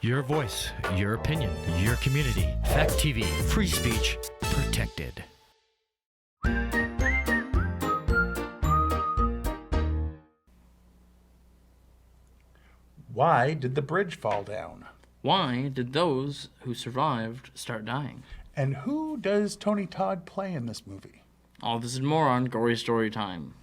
Your voice, your opinion, your community. Fact TV, free speech, protected. Why did the bridge fall down? Why did those who survived start dying? And who does Tony Todd play in this movie? All this and more on Gory Story Time.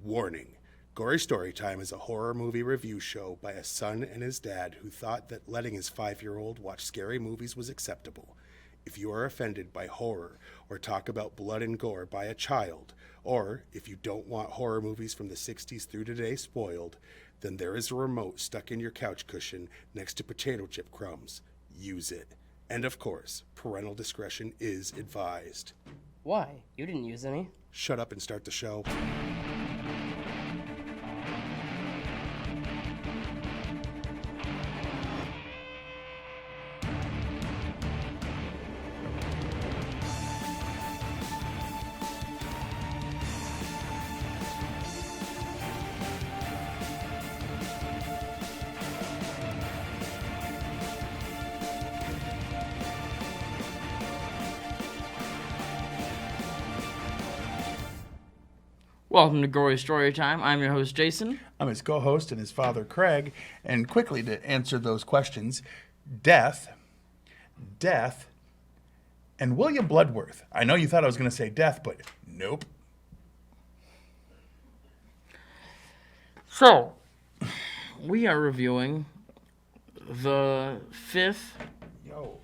Warning. Gory Storytime is a horror movie review show by a son and his dad who thought that letting his 5-year-old watch scary movies was acceptable. If you are offended by horror or talk about blood and gore by a child, or if you don't want horror movies from the 60s through today spoiled, then there is a remote stuck in your couch cushion next to potato chip crumbs. Use it. And of course, parental discretion is advised. Why? You didn't use any. Shut up and start the show. Welcome to Gory Story Time. I'm your host, Jason. I'm his co-host and his father, Craig. And quickly to answer those questions, death, and William Bloodworth. I know you thought I was going to say death, but nope. So, we are reviewing the fifth... Yo.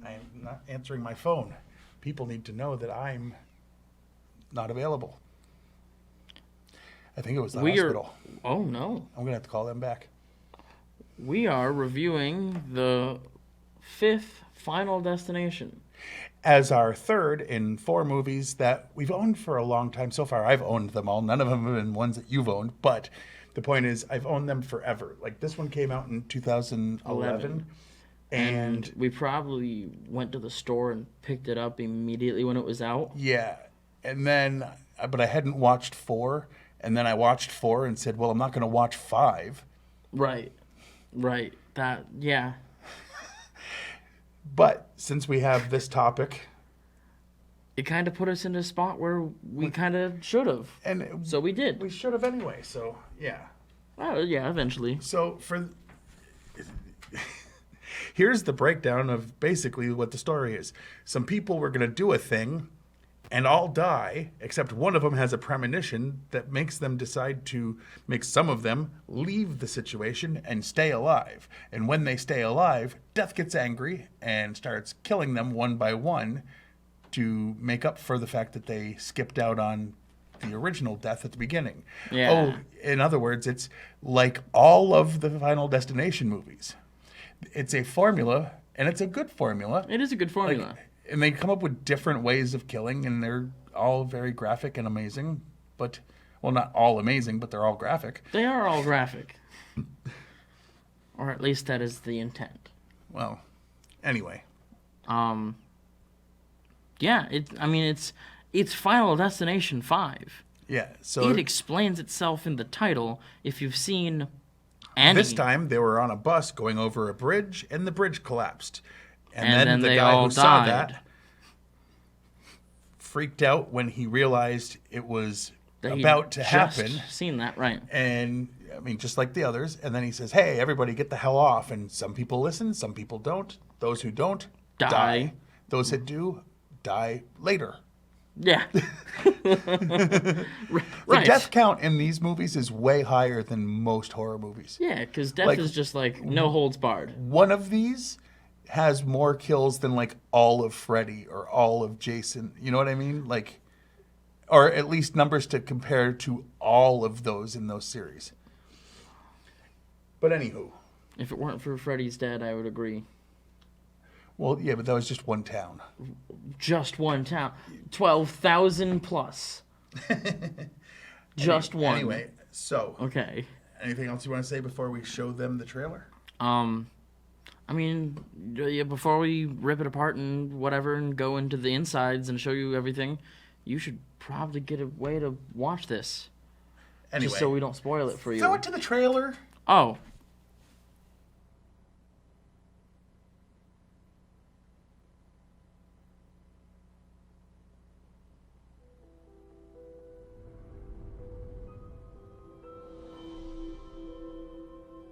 I am not answering my phone. People need to know that I'm not available. I think it was the hospital. Oh, no. I'm going to have to call them back. We are reviewing the fifth Final Destination. As our third in 4 movies that we've owned for a long time. So far, I've owned them all. None of them have been ones that you've owned. But the point is, I've owned them forever. Like, this one came out in 2011. And we probably went to the store and picked it up immediately when it was out. Yeah. And then, but I hadn't watched 4. And then I watched 4 and said, well, I'm not going to watch 5. Right. That, yeah. But since we have this topic, it kind of put us in a spot where we kind of should have. And so we did. We should have anyway. So, yeah. Yeah, eventually. So here's the breakdown of basically what the story is. Some people were going to do a thing and all die, except one of them has a premonition that makes them decide to make some of them leave the situation and stay alive. And when they stay alive, death gets angry and starts killing them one by one to make up for the fact that they skipped out on the original death at the beginning. Yeah. Oh, in other words, it's like all of the Final Destination movies. It's a formula, and it's a good formula. It is a good formula. And they come up with different ways of killing, and they're all very graphic and amazing. But, well, not all amazing, but they're all graphic. They are all graphic. Or at least that is the intent. Well, anyway. Yeah, it's Final Destination 5. Yeah, so it explains itself in the title if you've seen any. This time they were on a bus going over a bridge, and the bridge collapsed. And then the they guy all who saw died. that freaked out when he realized it was about to happen. Seen that, right? And I mean, just like the others. And then he says, "Hey, everybody, get the hell off!" And some people listen, some people don't. Those who don't die. Those that do die later. Yeah. The death count in these movies is way higher than most horror movies. Yeah, because death is just like no holds barred. One of these has more kills than like all of Freddy or all of Jason. You know what I mean? Like, or at least numbers to compare to all of those in those series. But anywho. If it weren't for Freddy's dead, I would agree. Well, yeah, but that was just one town. Just one town. 12,000 plus. Just one. Anyway, so. Okay. Anything else you want to say before we show them the trailer? I mean, yeah, before we rip it apart and whatever and go into the insides and show you everything, you should probably get a way to watch this. Anyway, just so we don't spoil it for you. Throw it to the trailer. Oh.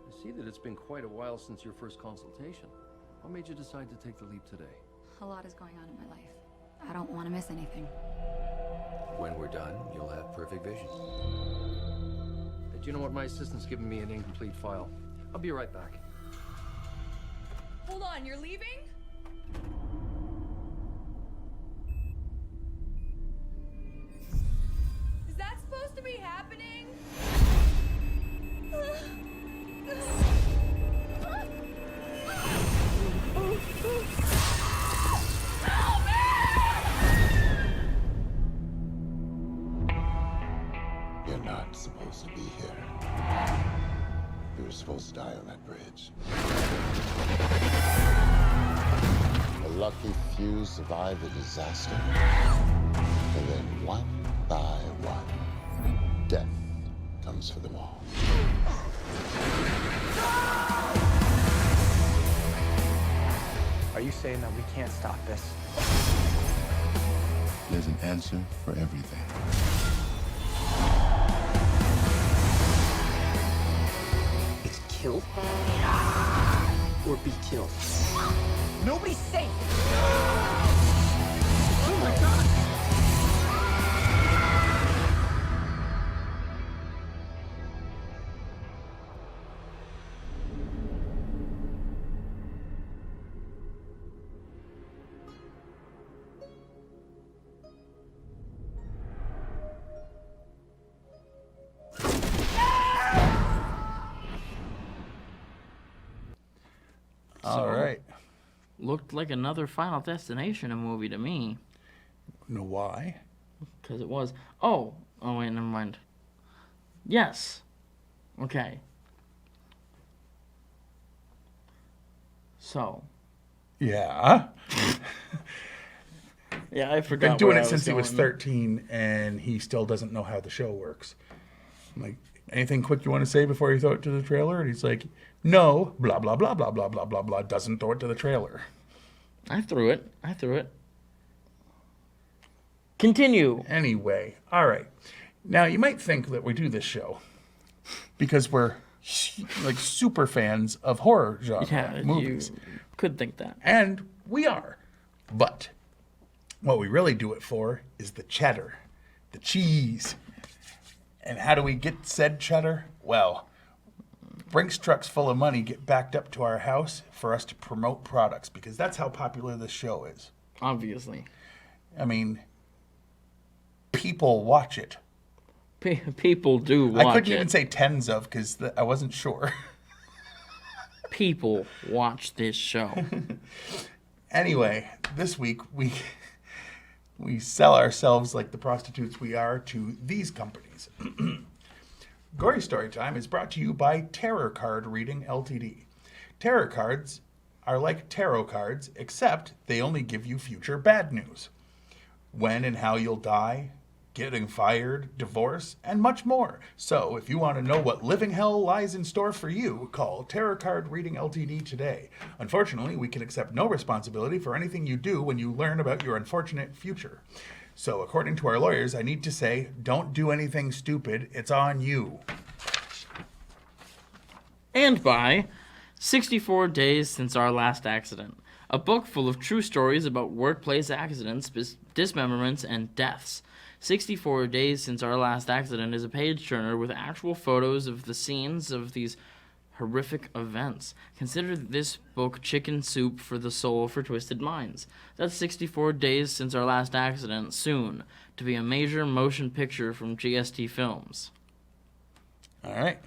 I see that it's been quite a while since your first consultation. What made you decide to take the leap today? A lot is going on in my life. I don't want to miss anything. When we're done, you'll have perfect vision. Do you know what? My assistant's giving me an incomplete file. I'll be right back. Hold on, you're leaving? Is that supposed to be happening? You're not supposed to be here. You were supposed to die on that bridge. A lucky few survive the disaster. And then one by one, death comes for them all. Are you saying that we can't stop this? There's an answer for everything. It's kill or be killed. Nobody's safe! Oh my god! All right. Looked like another Final Destination movie to me. Know why? Because it was. Oh, wait, never mind. Yes. Okay. So. Yeah. Yeah, I forgot. Been doing where it I since he was going. 13, and he still doesn't know how the show works. I'm like, anything quick you want to say before you throw it to the trailer? And he's like, no, blah, blah, blah, blah, blah, blah, blah, blah, doesn't throw it to the trailer. I threw it. Continue. Anyway, all right. Now, you might think that we do this show because we're like super fans of horror genre Yeah, movies. you could think that. And we are. But what we really do it for is the cheddar, the cheese. And how do we get said cheddar? Well, Brinks trucks full of money get backed up to our house for us to promote products because that's how popular this show is. Obviously. I mean, people watch it. People do watch it. I couldn't even say tens of because I wasn't sure. People watch this show. Anyway, this week we sell ourselves like the prostitutes we are to these companies. Gory Storytime is brought to you by Tarot Card Reading Ltd. Tarot cards are like tarot cards, except they only give you future bad news. When and how you'll die, getting fired, divorce, and much more. So, if you want to know what living hell lies in store for you, call Tarot Card Reading Ltd. today. Unfortunately, we can accept no responsibility for anything you do when you learn about your unfortunate future. So, according to our lawyers, I need to say, don't do anything stupid. It's on you. And by 64 Days Since Our Last Accident, a book full of true stories about workplace accidents, dismemberments, and deaths. 64 Days Since Our Last Accident is a page-turner with actual photos of the scenes of these horrific events. Consider this book chicken soup for the soul for twisted minds. That's 64 Days Since Our Last Accident, soon to be a major motion picture from GST Films. All right.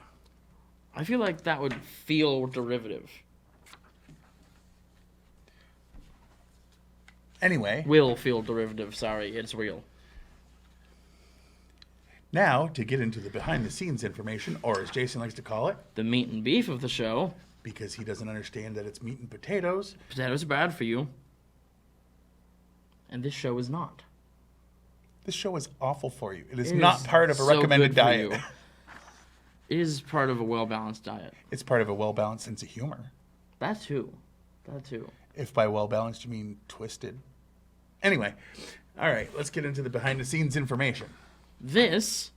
I feel like that would feel derivative. Anyway, Will feel derivative, sorry, it's real. now to get into the behind-the-scenes information, or as Jason likes to call it, The meat and beef of the show. because he doesn't understand that it's meat and potatoes. Potatoes are bad for you. And this show is not. This show is awful for you. It is It not is part of a so recommended good for diet. you. It is part of a well-balanced diet. It's part of a well-balanced sense of humor. That too. If by well-balanced you mean twisted. Anyway, all right, let's get into the behind-the-scenes information. This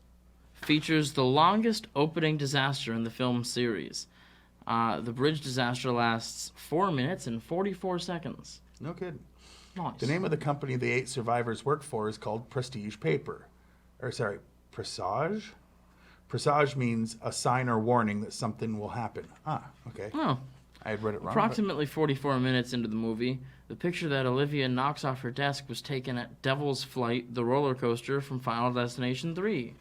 features the longest opening disaster in the film series. The bridge disaster lasts 4 minutes and 44 seconds. No kidding. Nice. The name of the company the 8 survivors work for is called Prestige Paper. Presage? Presage means a sign or warning that something will happen. Okay. Oh. I had read it wrong. Approximately 44 minutes into the movie, the picture that Olivia knocks off her desk was taken at Devil's Flight, the roller coaster from Final Destination 3.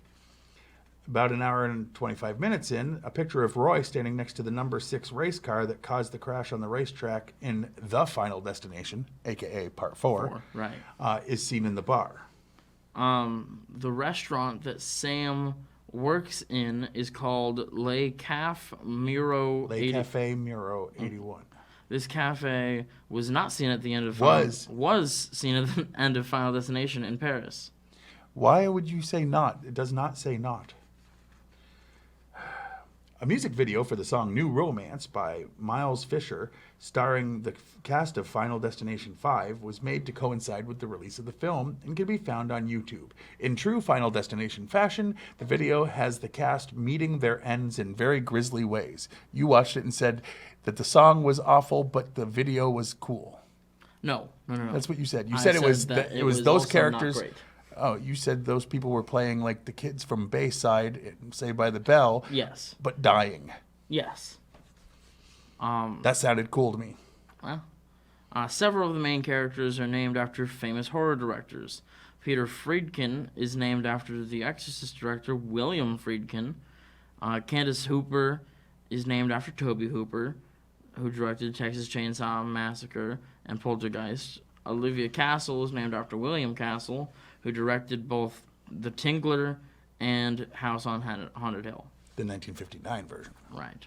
About an hour and 25 minutes in, a picture of Roy standing next to the number 6 race car that caused the crash on the racetrack in The Final Destination, a.k.a. Part 4, right. Is seen in the bar. The restaurant that Sam works in is called Le Cafe Miro 81. This cafe was not seen at the end of was seen at the end of Final Destination in Paris. Why would you say not? It does not say not. A music video for the song New Romance by Miles Fisher, starring the cast of Final Destination 5, was made to coincide with the release of the film and can be found on YouTube. In true Final Destination fashion, the video has the cast meeting their ends in very grisly ways. You watched it and said that the song was awful, but the video was cool. No. That's what you said. You said it was those characters. Oh, you said those people were playing like the kids from Bayside, Saved by the Bell. Yes. But dying. Yes. That sounded cool to me. Well, several of the main characters are named after famous horror directors. Peter Friedkin is named after the Exorcist director William Friedkin. Candace Hooper is named after Tobe Hooper, who directed Texas Chainsaw Massacre and Poltergeist. Olivia Castle is named after William Castle, who directed both The Tingler and House on Haunted Hill. The 1959 version. Right.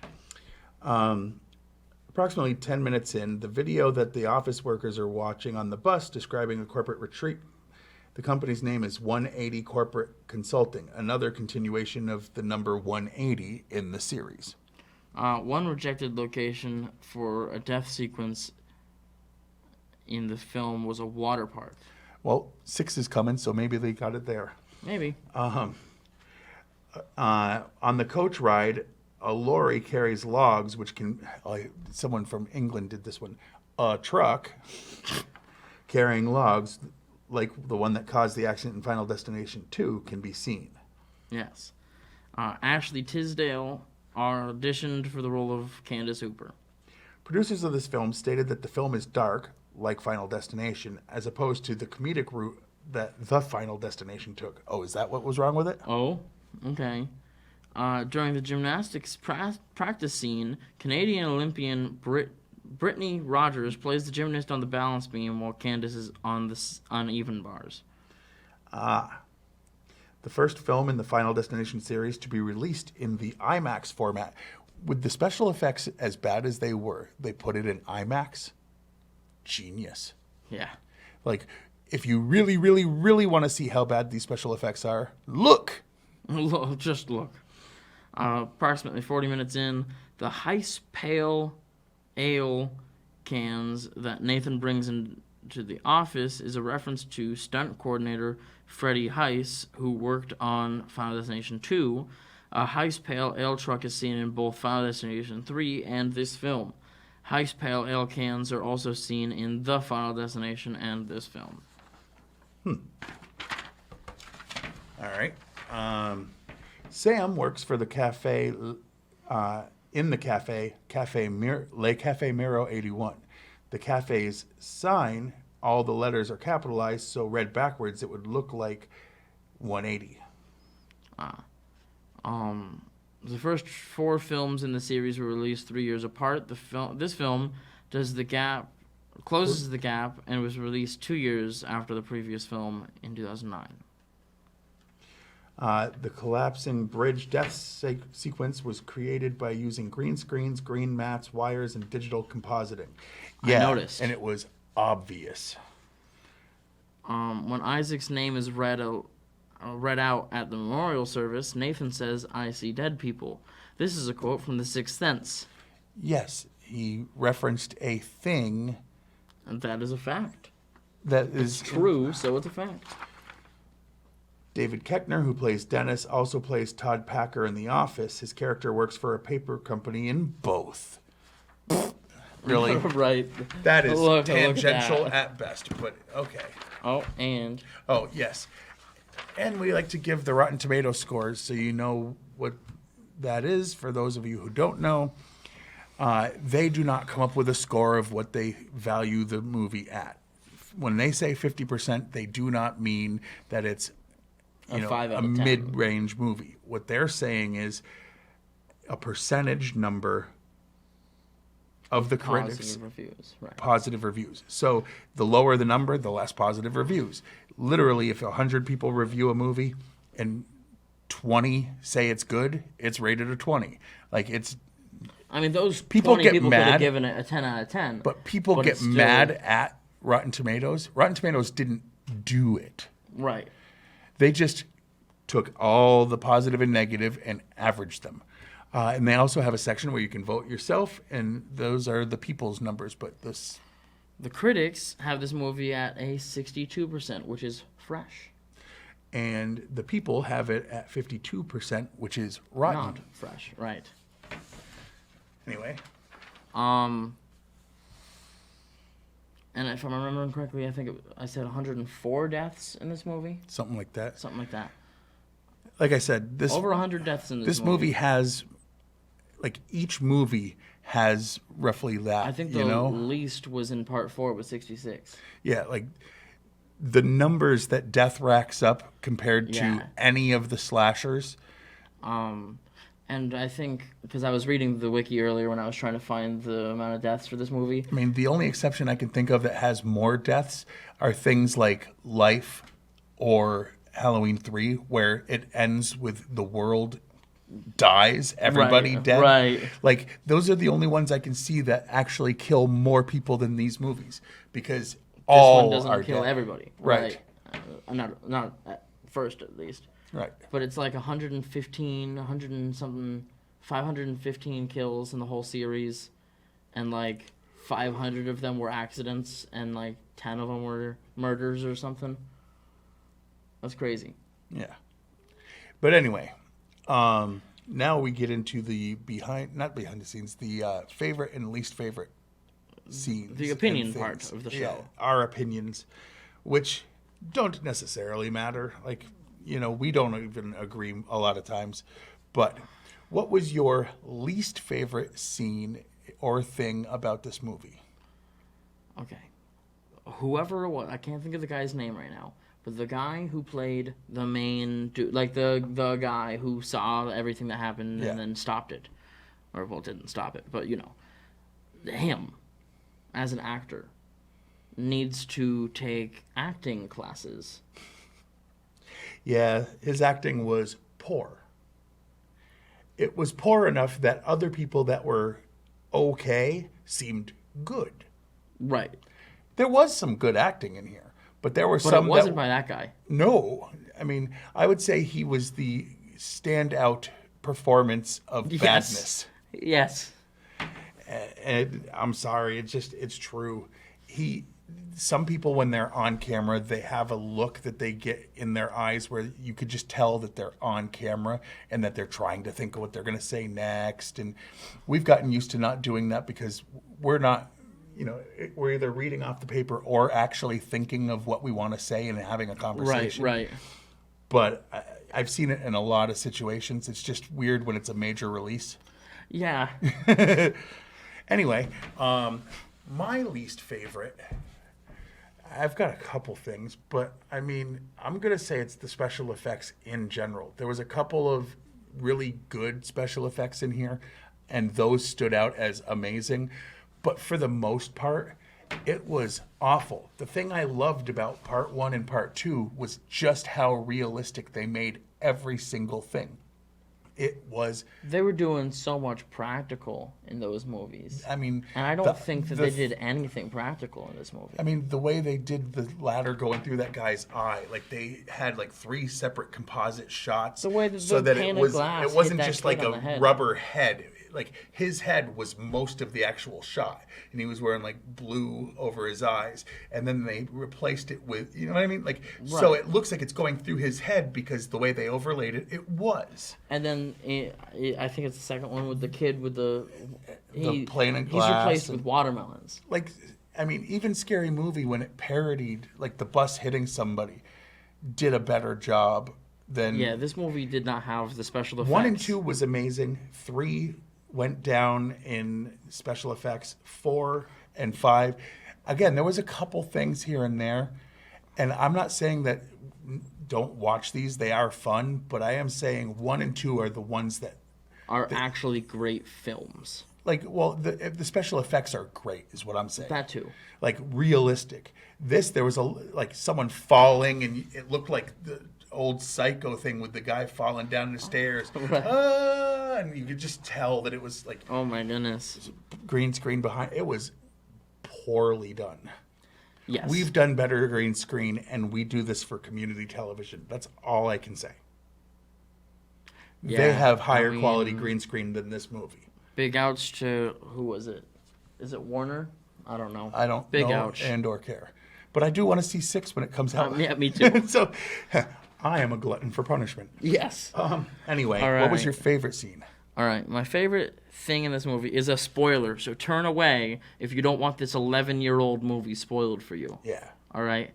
Approximately 10 minutes in, the video that the office workers are watching on the bus describing a corporate retreat. The company's name is 180 Corporate Consulting, another continuation of the number 180 in the series. One rejected location for a death sequence in the film was a water park. Well, 6 is coming, so maybe they got it there. Maybe. On the coach ride, a lorry carries logs, which can... someone from England did this one. A truck carrying logs, like the one that caused the accident in Final Destination 2, can be seen. Yes. Ashley Tisdale auditioned for the role of Candace Hooper. Producers of this film stated that the film is dark, like Final Destination, as opposed to the comedic route that The Final Destination took. Oh, is that what was wrong with it? Oh, okay. During the gymnastics practice scene, Canadian Olympian Brittany Rogers plays the gymnast on the balance beam while Candace is on the uneven bars. The first film in the Final Destination series to be released in the IMAX format. With the special effects as bad as they were, they put it in IMAX. Genius. Yeah. Like, if you really, really, really want to see how bad these special effects are, look! Just look. Approximately 40 minutes in, the Heiss Pale Ale cans that Nathan brings into the office is a reference to stunt coordinator Freddie Heiss, who worked on Final Destination 2. A Heiss Pale Ale truck is seen in both Final Destination 3 and this film. Heiss Pale Ale cans are also seen in The Final Destination and this film. All right. Sam works for the cafe, in the cafe, Le Cafe Miro 81. The cafe's sign, all the letters are capitalized, so read backwards, it would look like 180. The first 4 films in the series were released 3 years apart. This film closes the gap and was released 2 years after the previous film in 2009. The collapsing bridge death sequence was created by using green screens, green mats, wires, and digital compositing. Yeah, I noticed. And it was obvious. When Isaac's name is read read out at the memorial service, Nathan says, "I see dead people." This is a quote from The Sixth Sense. Yes, he referenced a thing. And that is a fact. That is true, so it's a fact. David Koechner, who plays Dennis, also plays Todd Packer in The Office. His character works for a paper company in both. Really? Right. That is Look at tangential that. at best, but okay. Oh, and? Oh, yes. And we like to give the Rotten Tomato scores so you know what that is. For those of you who don't know, they do not come up with a score of what they value the movie at. When they say 50%, they do not mean that it's a mid-range movie. What they're saying is a percentage number of the critics. Positive reviews. So the lower the number, the less positive reviews. Literally, if 100 people review a movie and 20 say it's good, it's rated a 20. Like, it's... I mean, those people 20 get people mad, could have given it a 10 out of 10. But people get mad at Rotten Tomatoes. Rotten Tomatoes didn't do it. Right. They just took all the positive and negative and averaged them. And they also have a section where you can vote yourself, and those are the people's numbers. But the critics have this movie at a 62%, which is fresh. And the people have it at 52%, which is rotten. Not fresh, right. Anyway. And if I'm remembering correctly, I think I said 104 deaths in this movie. Something like that. Something like that. Like I said, over 100 deaths in this movie. This movie has, like, each movie has roughly that. I think the least was in part 4 with 66. Yeah, like the numbers that death racks up compared to any of the slashers. And I think, because I was reading the wiki earlier when I was trying to find the amount of deaths for this movie. I mean, the only exception I can think of that has more deaths are things like Life or Halloween 3, where it ends with the world dies, everybody dead. Right. Like, those are the only ones I can see that actually kill more people than these movies, because all this one doesn't kill dead. Everybody. Right. Not at first, at least. Right. But it's like 515 kills in the whole series, and like 500 of them were accidents, and like 10 of them were murders or something. That's crazy. Yeah. But anyway, now we get into the not behind the scenes, the favorite and least favorite scenes. The opinion part of the show. Yeah, our opinions, which don't necessarily matter. Like, we don't even agree a lot of times. But what was your least favorite scene or thing about this movie? Okay. Whoever it was, I can't think of the guy's name right now, but the guy who played the main dude, like the guy who saw everything that happened and then stopped it. Or, well, didn't stop it, but, him, as an actor, needs to take acting classes. Yeah, his acting was poor. It was poor enough that other people that were okay seemed good. Right. There was some good acting in here, but there were some. But it wasn't by that guy. No, I mean, I would say he was the standout performance of badness. Yes. And I'm sorry, it's true. Some people, when they're on camera, they have a look that they get in their eyes where you could just tell that they're on camera and that they're trying to think of what they're going to say next. And we've gotten used to not doing that because we're not, we're either reading off the paper or actually thinking of what we want to say and having a conversation. Right. But I've seen it in a lot of situations. It's just weird when it's a major release. Yeah. Anyway, my least favorite, I've got a couple things, but I mean, I'm going to say it's the special effects in general. There was a couple of really good special effects in here, and those stood out as amazing. But for the most part, it was awful. The thing I loved about part 1 and part 2 was just how realistic they made every single thing. It was. They were doing so much practical in those movies. I mean, and I don't think that they did anything practical in this movie. I mean, the way they did the ladder going through that guy's eye, like they had like 3 separate composite shots, The way that so the that pane it of was glass it hit wasn't that just kid like on a the head. rubber head. Like his head was most of the actual shot, and he was wearing like blue over his eyes, and then they replaced it with, you know what I mean? Like so it looks like it's going through his head because the way they overlaid it, it was. And then I think it's the second one with the kid with the plane of glass. He's replaced with watermelons. Like, I mean, even Scary Movie, when it parodied like the bus hitting somebody, did a better job than. Yeah, this movie did not have the special effects. 1 and 2 was amazing. 3 went down in special effects. 4 and 5, again, there was a couple things here and there, and I'm not saying that don't watch these; they are fun. But I am saying 1 and 2 are the ones that are actually great films. Like, well, the special effects are great, is what I'm saying. That too. Like realistic. This, there was like someone falling, and it looked like the old Psycho thing with the guy falling down the stairs. And you could just tell that it was like, oh my goodness, green screen behind. It was poorly done. Yes, we've done better green screen, and we do this for community television. That's all I can say. Yeah, they have higher quality green screen than this movie. Big ouch to, who was it? Is it Warner? I don't know. I don't Big know ouch. and or care. But I do want to see 6 when it comes out. Yeah, me too. So I am a glutton for punishment. Yes. Anyway, All right. What was your favorite scene? All right, my favorite thing in this movie is a spoiler, so turn away if you don't want this 11-year-old movie spoiled for you. Yeah. All right?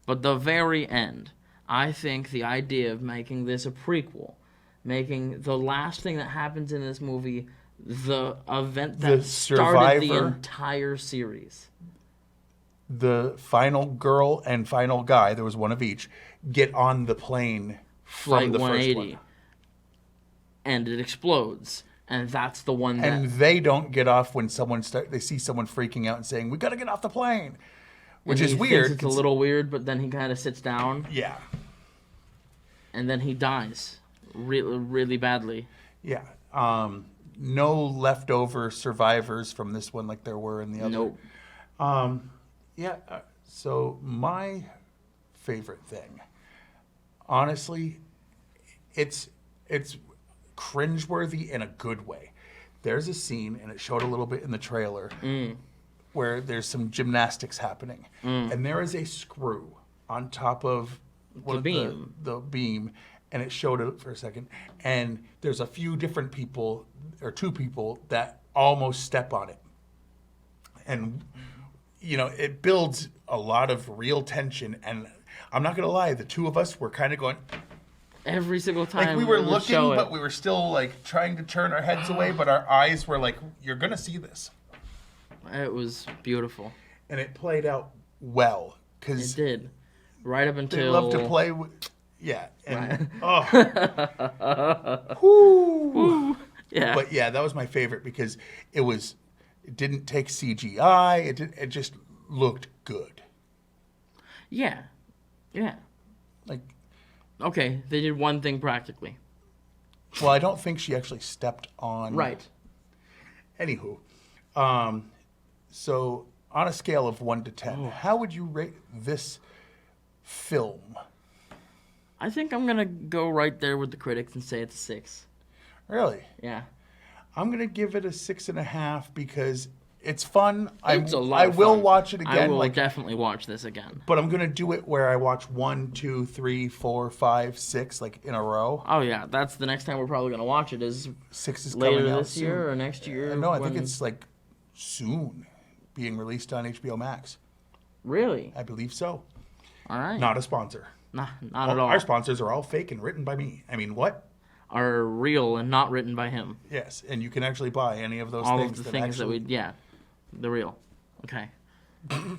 But the very end, I think the idea of making this a prequel, making the last thing that happens in this movie the event that started the entire series. The final girl and final guy, there was one of each, get on the plane from the first one. And it explodes. And that's the one that... And they don't get off when they see someone freaking out and saying, "We got to get off the plane." Which is weird. It's a little weird, but then he kind of sits down. Yeah. And then he dies really, really badly. Yeah. No leftover survivors from this one like there were in the other. Nope. Yeah. So my favorite thing, honestly, it's cringeworthy in a good way. There's a scene, and it showed a little bit in the trailer, where there's some gymnastics happening, and there is a screw on top of the beam. The beam, and it showed it for a second, and there's a few different people, or 2 people, that almost step on it. And, you know, it builds a lot of real tension, and I'm not going to lie, the 2 of us were kind of going... Every single time. Like we were looking, but we were still like trying to turn our heads away, but our eyes were like, "You're going to see this." It was beautiful. And it played out well. Cause it did. Right up until... They love to play with... Yeah. And, right. Whoo. Yeah. But yeah, that was my favorite because it didn't take CGI. It just looked good. Yeah. Yeah. Like... Okay, they did one thing practically. Well, I don't think she actually stepped on... Right. Anywho. So, on a scale of 1 to 10, how would you rate this film? I think I'm going to go right there with the critics and say it's a 6. Really? Yeah. I'm going to give it a 6.5 because it's fun. It's a lot I of will fun. watch it again. I will definitely watch this again. But I'm going to do it where I watch 1, 2, 3, 4, 5, 6, like in a row. Oh, yeah. That's the next time we're probably going to watch it is 6 is later coming out this year or next year. No, I think it's like soon being released on HBO Max. Really? I believe so. All right. Not a sponsor. Not at all. Our sponsors are all fake and written by me. I mean, what? Are real and not written by him. Yes, and you can actually buy any of those all things. All of the things that we... Yeah. The real. Okay.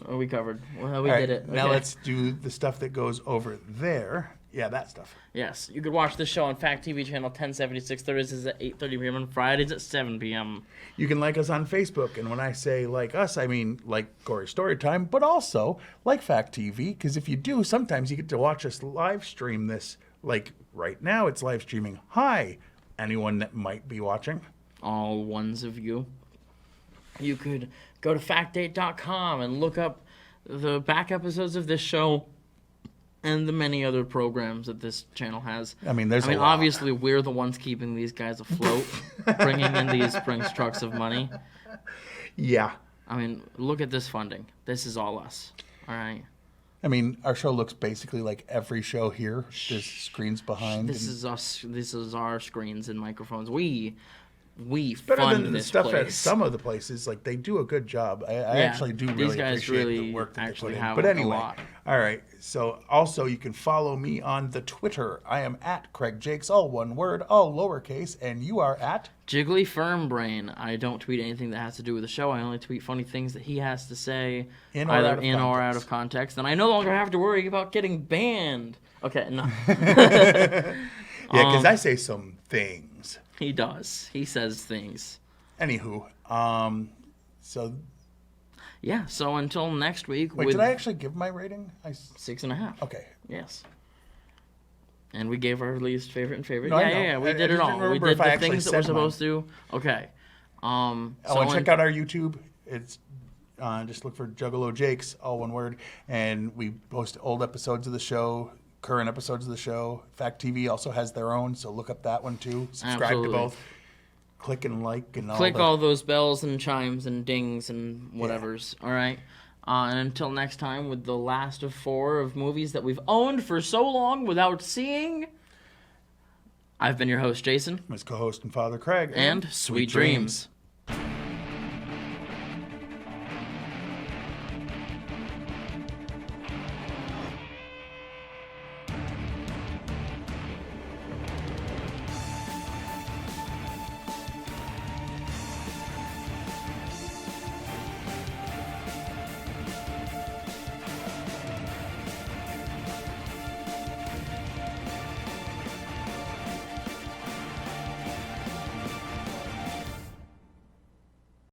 We covered. Well, we did it. Okay. Now let's do the stuff that goes over there. Yeah, that stuff. Yes. You could watch this show on Fact TV channel 1076 Thursdays at 8:30 p.m. and Fridays at 7 p.m. You can like us on Facebook. And when I say like us, I mean like Gory Storytime, but also like Fact TV. Because if you do, sometimes you get to watch us live stream this. Like right now, it's live streaming. Hi, anyone that might be watching. All ones of you. You could go to factdate.com and look up the back episodes of this show and the many other programs that this channel has. I mean, there's a lot. Obviously, we're the ones keeping these guys afloat, bringing in these Brinks trucks of money. Yeah. I mean, look at this funding. This is all us. All right. I mean, our show looks basically like every show here. There's screens behind. This is us. This is our screens and microphones. We better fund than the this stuff place. at some of the places. Like, they do a good job. I actually do these really guys appreciate really the work that actually they put in. have But a anyway, lot. all right. So also you can follow me on the Twitter. I am at Craig Jakes, all one word, all lowercase, and you are at Jiggly Firm Brain. I don't tweet anything that has to do with the show. I only tweet funny things that he has to say, In or either out of in or context. out of context. And I no longer have to worry about getting banned. Okay, no. Yeah, because I say some things. He does. He says things. Anywho, so Yeah, so until next week. wait, with did I actually give my rating? 6.5. Okay. Yes. And we gave our least favorite and favorite. No, I know. Yeah. We I did it just all. didn't We remember did if I the actually things that we're said mine. supposed to. Okay. Check out our YouTube. It's just look for Juggalo Jakes, all one word, and we post old episodes of the show, current episodes of the show. Fact TV also has their own, so look up that one too. Subscribe Absolutely. to both. Click and like and all. Click all those bells and chimes and dings and whatevers. All right. And until next time, with the last of 4 of movies that we've owned for so long without seeing, I've been your host, Jason. As co-host and Father Craig. And sweet dreams.